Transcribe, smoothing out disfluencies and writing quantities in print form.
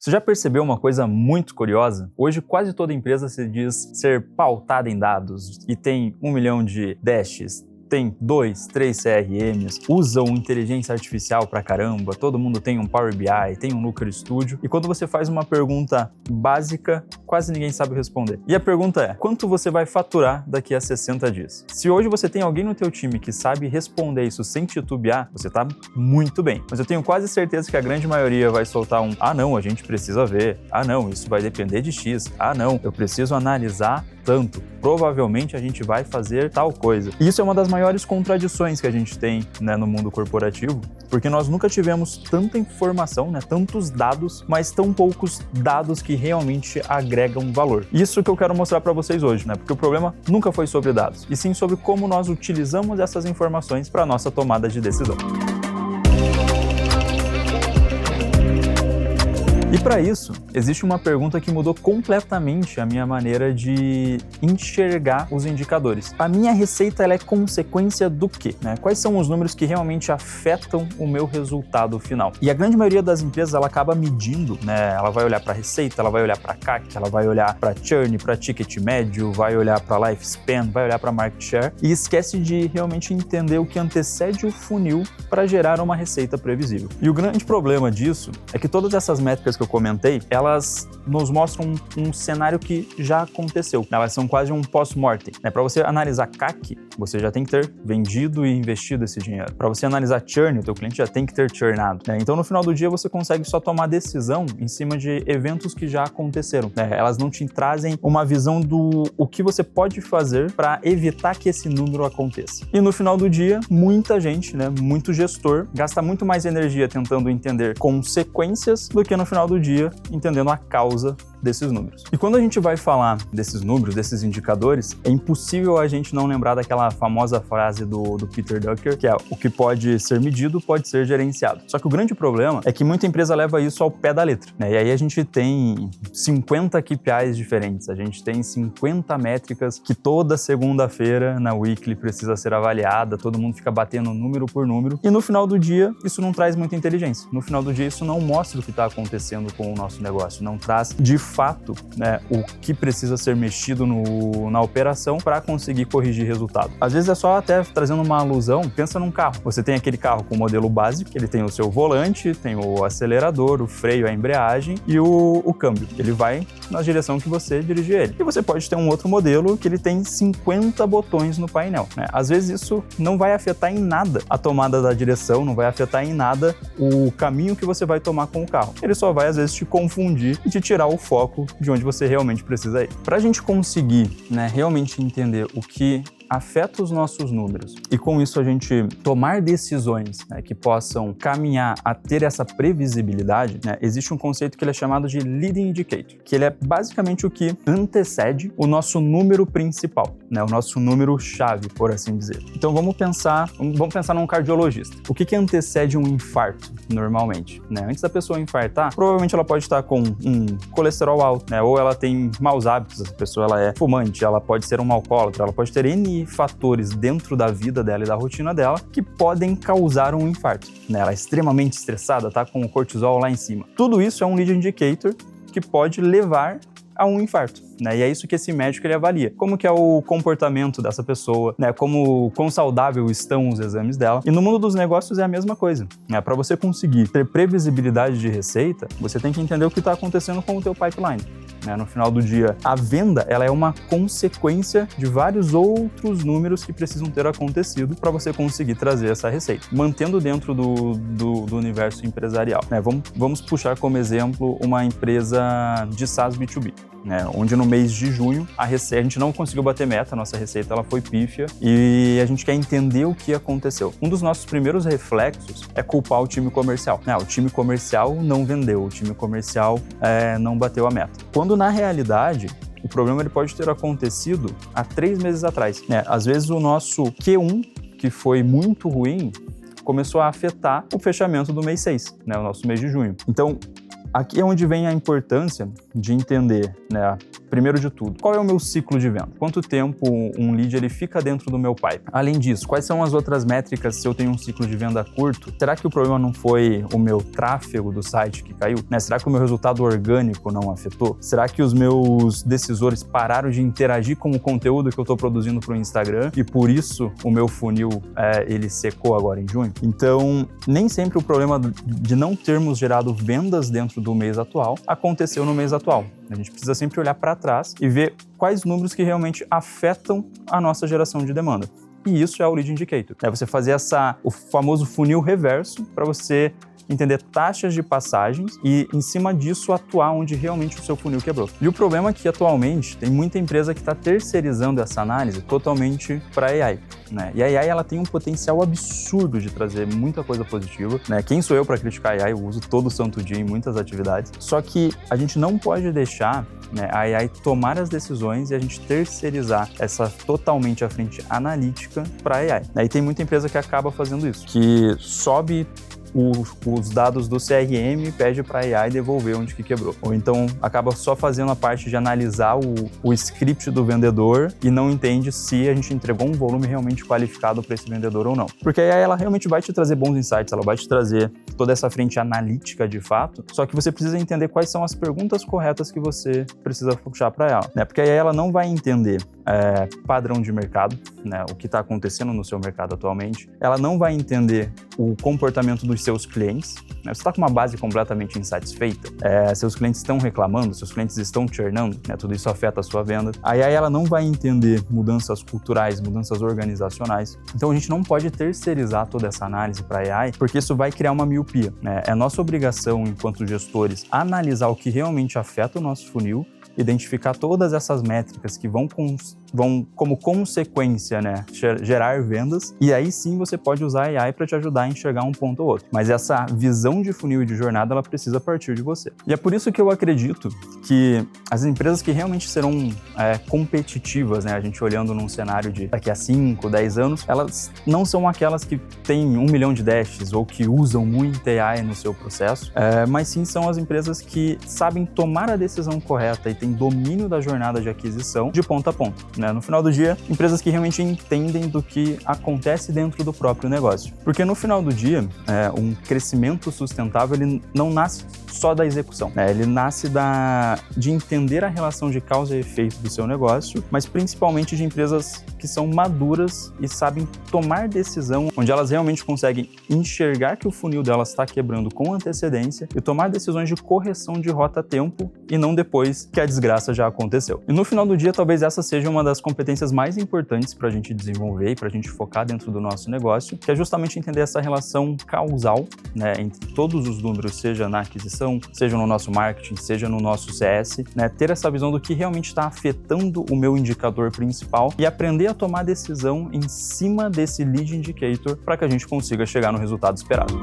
Você já percebeu uma coisa muito curiosa? Hoje quase toda empresa se diz ser pautada em dados e tem 1 milhão de dashes, tem 2, 3 CRMs, usam inteligência artificial pra caramba, todo mundo tem um Power BI, tem um Looker Studio, e quando você faz uma pergunta básica, quase ninguém sabe responder. E a pergunta é, quanto você vai faturar daqui a 60 dias? Se hoje você tem alguém no teu time que sabe responder isso sem titubear, você tá muito bem. Mas eu tenho quase certeza que a grande maioria vai soltar um, ah não, a gente precisa ver, ah não, isso vai depender de X, ah não, eu preciso analisar tanto, provavelmente a gente vai fazer tal coisa. E isso é uma das maiores contradições que a gente tem, né, no mundo corporativo, porque nós nunca tivemos tanta informação, né, tantos dados, mas tão poucos dados que realmente agregam valor. Isso que eu quero mostrar para vocês hoje, né, porque o problema nunca foi sobre dados, e sim sobre como nós utilizamos essas informações para nossa tomada de decisão. E para isso, existe uma pergunta que mudou completamente a minha maneira de enxergar os indicadores. A minha receita ela é consequência do quê? Né? Quais são os números que realmente afetam o meu resultado final? E a grande maioria das empresas ela acaba medindo, né? Ela vai olhar para receita, ela vai olhar para CAC, ela vai olhar para churn, para ticket médio, vai olhar para lifespan, vai olhar para market share e esquece de realmente entender o que antecede o funil para gerar uma receita previsível. E o grande problema disso é que todas essas métricas que eu comentei, elas nos mostram um cenário que já aconteceu. Elas são quase um post-mortem. Para você analisar CAC, você já tem que ter vendido e investido esse dinheiro. Para você analisar churn, o teu cliente já tem que ter churnado. Então, no final do dia, você consegue só tomar decisão em cima de eventos que já aconteceram. Elas não te trazem uma visão do o que você pode fazer para evitar que esse número aconteça. E no final do dia, muita gente, muito gestor, gasta muito mais energia tentando entender consequências do que no final do dia entendendo a causa desses números. E quando a gente vai falar desses números, desses indicadores, é impossível a gente não lembrar daquela famosa frase do Peter Drucker, que é o que pode ser medido pode ser gerenciado. Só que o grande problema é que muita empresa leva isso ao pé da letra, E aí a gente tem 50 KPIs diferentes, a gente tem 50 métricas que toda segunda-feira na Weekly precisa ser avaliada, todo mundo fica batendo número por número, e no final do dia isso não traz muita inteligência. No final do dia isso não mostra o que está acontecendo com o nosso negócio, não traz de fato, o que precisa ser mexido na operação para conseguir corrigir resultado. Às vezes é só até trazendo uma alusão, pensa num carro. Você tem aquele carro com o modelo básico, ele tem o seu volante, tem o acelerador, o freio, a embreagem e o câmbio. Ele vai na direção que você dirigir ele. E você pode ter um outro modelo que ele tem 50 botões no painel. Às vezes isso não vai afetar em nada a tomada da direção, não vai afetar em nada o caminho que você vai tomar com o carro. Ele só vai às vezes te confundir e te tirar o foco de onde você realmente precisa ir. Para a gente conseguir, realmente entender o que afeta os nossos números e com isso a gente tomar decisões que possam caminhar a ter essa previsibilidade, existe um conceito que ele é chamado de Leading Indicator, que ele é basicamente o que antecede o nosso número principal, o nosso número chave, por assim dizer. Então vamos pensar num cardiologista. O que antecede um infarto normalmente? Antes da pessoa infartar, provavelmente ela pode estar com um colesterol alto, ou ela tem maus hábitos, essa pessoa ela é fumante, ela pode ser uma alcoólatra, ela pode ter N fatores dentro da vida dela e da rotina dela que podem causar um infarto. Ela é extremamente estressada, tá com o cortisol lá em cima. Tudo isso é um lead indicator que pode levar a um infarto, E é isso que esse médico ele avalia. Como que é o comportamento dessa pessoa, quão saudável estão os exames dela. E no mundo dos negócios é a mesma coisa. Para você conseguir ter previsibilidade de receita, você tem que entender o que está acontecendo com o teu pipeline. No final do dia, a venda ela é uma consequência de vários outros números que precisam ter acontecido para você conseguir trazer essa receita, mantendo dentro do universo empresarial. Vamos puxar como exemplo uma empresa de SaaS B2B. Onde no mês de junho a gente não conseguiu bater meta, a nossa receita ela foi pífia e a gente quer entender o que aconteceu. Um dos nossos primeiros reflexos é culpar o time comercial. O time comercial não vendeu, o time comercial não bateu a meta. Quando na realidade o problema ele pode ter acontecido há 3 meses atrás. Às vezes o nosso Q1, que foi muito ruim, começou a afetar o fechamento do mês 6, o nosso mês de junho. Então, aqui é onde vem a importância de entender primeiro de tudo, qual é o meu ciclo de venda? Quanto tempo um lead ele fica dentro do meu pipe? Além disso, quais são as outras métricas se eu tenho um ciclo de venda curto? Será que o problema não foi o meu tráfego do site que caiu? Né? Será que o meu resultado orgânico não afetou? Será que os meus decisores pararam de interagir com o conteúdo que eu estou produzindo para o Instagram e por isso o meu funil ele secou agora em junho? Então, nem sempre o problema de não termos gerado vendas dentro do mês atual aconteceu no mês atual. A gente precisa sempre olhar para trás e ver quais números que realmente afetam a nossa geração de demanda. E isso é o Lead Indicator. É você fazer o famoso funil reverso para você entender taxas de passagens e, em cima disso, atuar onde realmente o seu funil quebrou. E o problema é que, atualmente, tem muita empresa que está terceirizando essa análise totalmente para a AI. Né? E a AI ela tem um potencial absurdo de trazer muita coisa positiva. Né? Quem sou eu para criticar a AI? Eu uso todo santo dia em muitas atividades. Só que a gente não pode deixar a AI tomar as decisões e a gente terceirizar essa totalmente à frente analítica para a AI. E tem muita empresa que acaba fazendo isso, que sobe os dados do CRM, pede para a AI devolver onde que quebrou. Ou então acaba só fazendo a parte de analisar o script do vendedor e não entende se a gente entregou um volume realmente qualificado para esse vendedor ou não. Porque a AI ela realmente vai te trazer bons insights, ela vai te trazer toda essa frente analítica de fato, só que você precisa entender quais são as perguntas corretas que você precisa puxar para ela. Né? Porque a AI ela não vai entender padrão de mercado, né? O que está acontecendo no seu mercado atualmente. Ela não vai entender o comportamento dos seus clientes. Né? Você está com uma base completamente insatisfeita, seus clientes estão reclamando, seus clientes estão churnando, né? Tudo isso afeta a sua venda. A AI ela não vai entender mudanças culturais, mudanças organizacionais. Então a gente não pode terceirizar toda essa análise para a AI, porque isso vai criar uma miopia. Né? É nossa obrigação, enquanto gestores, analisar o que realmente afeta o nosso funil, identificar todas essas métricas que vão como consequência, né, gerar vendas, e aí sim você pode usar a AI para te ajudar a enxergar um ponto ou outro. Mas essa visão de funil e de jornada, ela precisa partir de você. E é por isso que eu acredito que as empresas que realmente serão competitivas, né, a gente olhando num cenário de daqui a 5, 10 anos, elas não são aquelas que têm 1 milhão de dashes ou que usam muita AI no seu processo, mas sim são as empresas que sabem tomar a decisão correta e têm domínio da jornada de aquisição de ponta a ponta. Né? No final do dia, empresas que realmente entendem do que acontece dentro do próprio negócio. Porque no final do dia, um crescimento sustentável ele não nasce só da execução. Né? Ele nasce de entender a relação de causa e efeito do seu negócio, mas principalmente de empresas que são maduras e sabem tomar decisão, onde elas realmente conseguem enxergar que o funil delas está quebrando com antecedência e tomar decisões de correção de rota a tempo e não depois que a desgraça já aconteceu. E no final do dia, talvez essa seja uma das competências mais importantes para a gente desenvolver e para a gente focar dentro do nosso negócio, que é justamente entender essa relação causal, né, entre todos os números, seja na aquisição, seja no nosso marketing, seja no nosso CS, né, ter essa visão do que realmente está afetando o meu indicador principal e aprender a tomar decisão em cima desse lead indicator para que a gente consiga chegar no resultado esperado.